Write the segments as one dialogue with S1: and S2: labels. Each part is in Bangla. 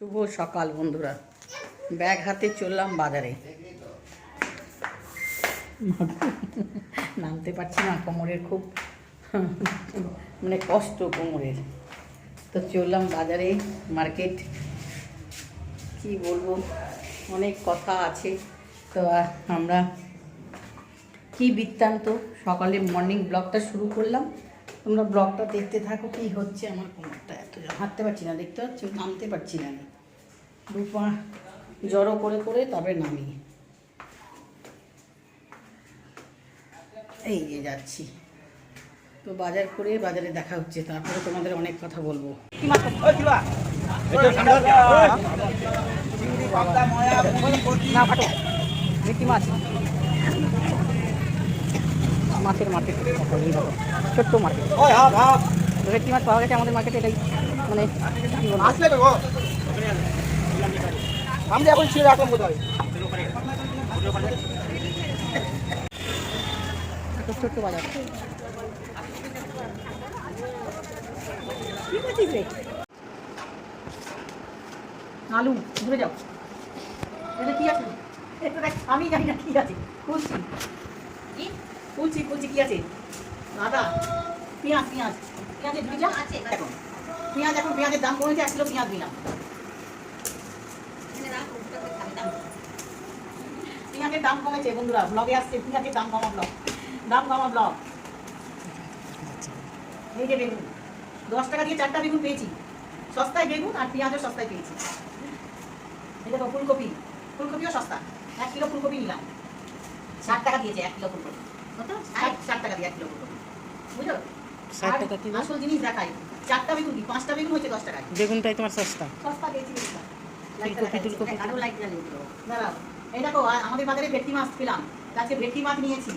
S1: শুভ সকাল বন্ধুরা, ব্যাগ হাতে চললাম বাজারে। নামতে পারছি না, কোমরের খুব কষ্ট কোমরের। তো চললাম বাজারে, মার্কেট। কি বলবো, অনেক কথা আছে। তো আমরা কি বৃত্তান্ত, সকালে মর্নিং ব্লগটা শুরু করলাম। তোমরা ব্লগটা দেখতে থাকো। কি হচ্ছে, আমার কোমরটা এত হাঁটতে পারছি না, দেখতে পাচ্ছি, নামতে পারছি না। দু পা জড়ো করে করে তবে নামি। এই যে যাচ্ছি, তো বাজার করে বাজারে দেখা হচ্ছে, তারপরে তোমাদের অনেক কথা বলবো। মাছের মার্কেট, ছোট্ট মার্কেট, ভেটকি মাছ পাওয়া গেছে আমাদের মার্কেটে। এটাই
S2: আমি এখন ছিল রাখলাম কোথায়
S1: ছোট্ট বাজার। আলু ঘুরে যাও, এটা কি আছে? আমি জানি না কি আছে। খুলছি খুলছি খুলছি, কি আছে? আদা, পেঁয়াজ, পেঁয়াজ পেঁয়াজের দুইটা আছে এখন। পেঁয়াজ এখন, পেঁয়াজের দাম কমেছে, 1 কিলো পেঁয়াজ দিলাম। পেঁয়াজের দাম কমেছে বন্ধুরা, ব্লগে আসছে পেঁয়াজের দাম কমা ব্লগ, দাম কমা ব্লগ। এই যে বেগুন, 10 টাকা দিয়ে 4টা বেগুন পেয়েছি, সস্তায় বেগুন আর পেঁয়াজও সস্তায় পেয়েছি। এই দেখো ফুলকপি, ফুলকপিও সস্তা, 1 কিলো ফুলকপি নিলাম, 60 টাকা দিয়েছে 1 কিলো ফুলকপি। কত? 60 টাকা দিয়ে 1 কিলো ফুলকপি, বুঝলো? 60 টাকা কিলো। আসল জিনিস দেখাই, 4টা বেগুন কি 5টা বেগুন হচ্ছে 10 টাকায়।
S2: বেগুনটাই তোমার সস্তা,
S1: সস্তা পেয়েছি।
S2: ফুলকপি
S1: আরো লাইট জ্বালিয়ে দিল। দাঁড়াও, এই দেখো আমাদের বাজারে ভেটকি মাছ পেলাম, আজকে ভেটকি মাছ নিয়েছি,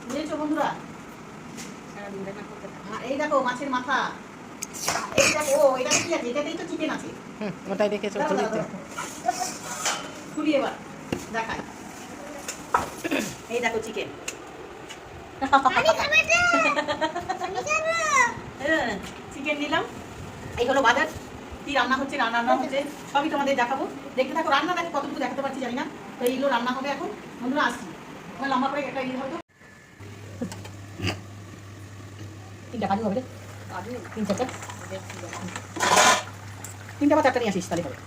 S1: বুঝেছো বন্ধুরা? এই দেখো মাছের মাথা, এই দেখো, এটা কি আছে? এটাতেই তো চিকেন আছে।
S2: ওটাই দেখেছো,
S1: খুলি এবার দেখাই। এই দেখো চিকেন, চিকেন নিলাম। এই হলো বাজার। কি রান্না হচ্ছে, রান্না হচ্ছে সবই তোমাদের দেখাবো, দেখতে থাকো। রান্না দেখো কতটুকু দেখাতে পারছি জানি না। তো এইগুলো রান্না হবে এখন বন্ধুরা। আসছি আমার লম্বা করে একটা হবে, 3টা কাজু হবে, 3টা বা 4টা নিয়ে আসিস তাহলে হবে।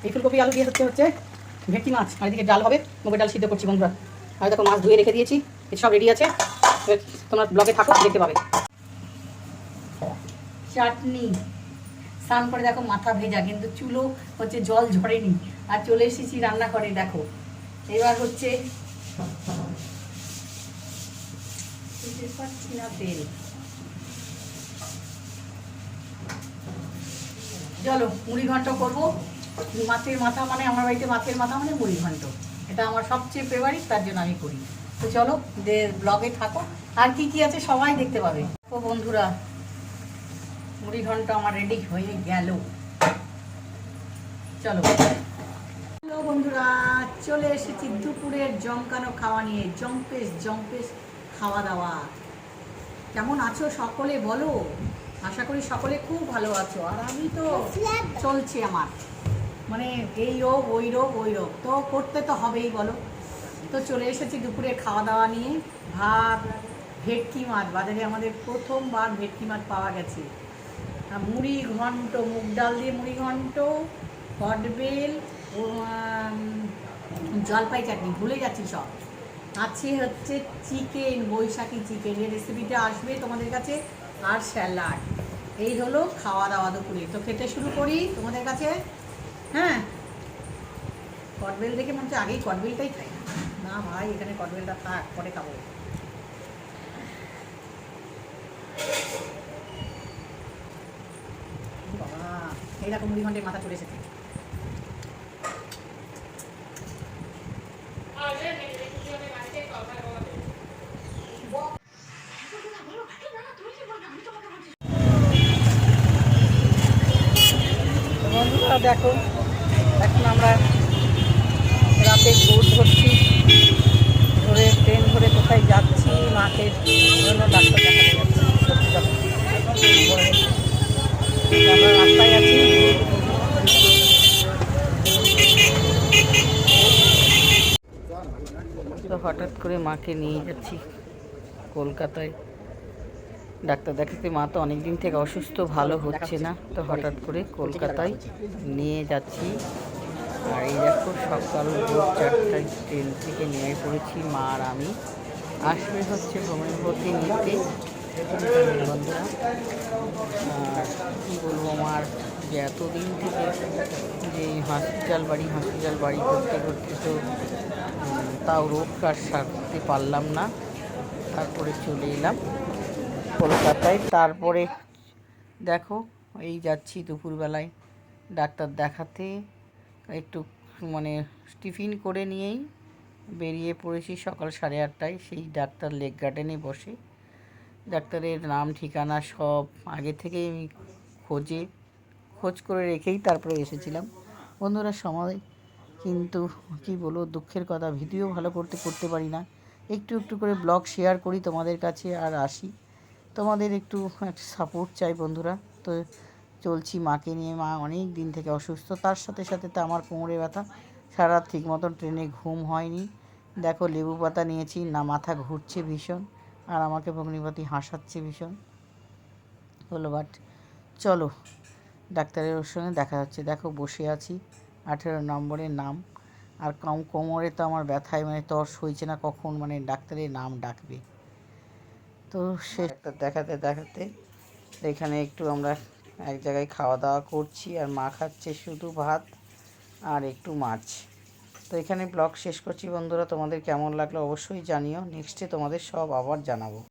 S1: এই ফুলকপি আলু দিয়ে হচ্ছে ভেটকি মাছ, আর এদিকে ডাল হবে, মুগের ডাল সিদ্ধ করছি বন্ধুরা। আর দেখো মাছ ধুয়ে রেখে দিয়েছি, সব রেডি আছে, তোমরা ব্লগে থাকো, দেখতে পাবে। চাটনি, স্নান করে দেখো মাথা ভেজা, কিন্তু চুলো হচ্ছে জল ঝরেনি। আর চলে এসেছি রান্না করে, দেখো এবার হচ্ছে তেল। চলো মুড়ি ঘন্ট করবো। মাছের মাথা মানে, আমার বাড়িতে মাছের মাথা মানে মুড়ি ঘন্ট, এটা আমার সবচেয়ে ফেভারিট, তার জন্য আমি করি। তো চলো ব্লগে থাকো, আর কি কি আছে সবাই দেখতে পাবে। ও বন্ধুরা, মুড়ি ঘন্ট আমার রেডি হয়ে গেল। চলো হ্যালো বন্ধুরা, চলে এসেছি দুপুরের জমকানো খাওয়া নিয়ে। জম্পেশ খাওয়া দাওয়া। কেমন আছো সকলে বলো? আশা করি সকলে খুব ভালো আছো। আর আমি তো চলছে আমার, মানে এই রোগ ওই রোগ ওই রোগ, তো করতে তো হবেই বলো। তো চলে এসেছি দুপুরের খাওয়া দাওয়া নিয়ে। ভাত, ভেটকি মাছ, বাজারে আমাদের প্রথমবার ভেটকি মাছ পাওয়া গেছে। মুড়ি ঘন্ট, মুগ ডাল দিয়ে মুড়ি ঘন্ট, কটবেল, জলপাই চাটনি, ভুলে যাচ্ছি সব। আছে হচ্ছে চিকেন, বৈশাখী চিকেন, এর রেসিপিটা আসবে তোমাদের কাছে, আর স্যালাড। এই হলো খাওয়া দাওয়া দুপুরে। তো খেতে শুরু করি তোমাদের কাছে। হ্যাঁ, কটবেল দেখে মনে হচ্ছে আগেই কটবেলটাই খাই। না ভাই, এখানে কটবেলটা থাক, পরে খাবো। বাবা, এইরকম মুড়ি ঘন্টের মাথা চলে এসেছে। বন্ধুরা দেখো, এখন আমরা রাতে বোট ধরছি, ধরে ট্রেন ধরে কোথায় যাচ্ছি, মাঠের জন্য ডাক্তার দেখাতে যাচ্ছি। আমরা রাস্তায়
S2: হঠাৎ করে মাকে নিয়ে যাচ্ছি কলকাতায় ডাক্তার দেখাতে। মা তো অনেক দিন থেকে অসুস্থ, ভালো হচ্ছে না, তো হঠাৎ করে কলকাতায় নিয়ে যাচ্ছি। আর এই দেখো সকাল ভোর 4টায় ট্রেন থেকে নেমে পড়েছি মা আর আমি। আসবে হচ্ছে হোমিওপ্যাথি নিতে বন্ধুরা। আর কী বলবো, আমার যে এতদিন থেকে যে হসপিটাল বাড়ি করতে করতে তো তাও রোগটা সারতে পারলাম না। তারপরে চলে এলাম কলকাতায়। তারপরে দেখো এই যাচ্ছি দুপুরবেলায় ডাক্তার দেখাতে। একটু মানে টিফিন করে নিয়েই বেরিয়ে পড়েছি সকাল 8:30টায়। সেই ডাক্তার লেক গার্ডেনে বসে। ডাক্তারের নাম ঠিকানা সব আগে থেকেই আমি খোঁজ করে রেখেই তারপরে এসেছিলাম বন্ধুরা। সময় কিন্তু কি বলবো, দুঃখের কথা, ভিডিও ভালো করতে পারি না। একটু একটু করে ব্লগ শেয়ার করি তোমাদের কাছে আর আসি। তোমাদের একটু সাপোর্ট চাই বন্ধুরা। তো চলছি মাকে নিয়ে। মা অনেক দিন থেকে অসুস্থ, তার সাথে সাথে তো আমার কোমরে ব্যথা। সারা রাত ঠিক মতন ট্রেনে ঘুম হয়নি। দেখো লেবু পাতা নিয়েছি না, মাথা ঘুরছে ভীষণ, আর আমাকে ভগ্নিপতি হাসাচ্ছে ভীষণ। হলো বাট চলো ডাক্তারের সঙ্গে দেখা হচ্ছে। দেখো বসে আছি, 18 নম্বরের নাম। আর কোমরে তো আমার ব্যথায় মানে তর সইছে না, কখন মানে ডাক্তারের নাম ডাকবে। তো সে ডাক্তার দেখাতে এখানে একটু আমরা এক জায়গায় খাওয়া দাওয়া করছি, আর মা খাচ্ছে শুধু ভাত আর একটু মাছ। তো এখানে ব্লগ শেষ করছি বন্ধুরা। তোমাদের কেমন লাগলো অবশ্যই জানিও। নেক্সটে তোমাদের সব আবার জানাবো।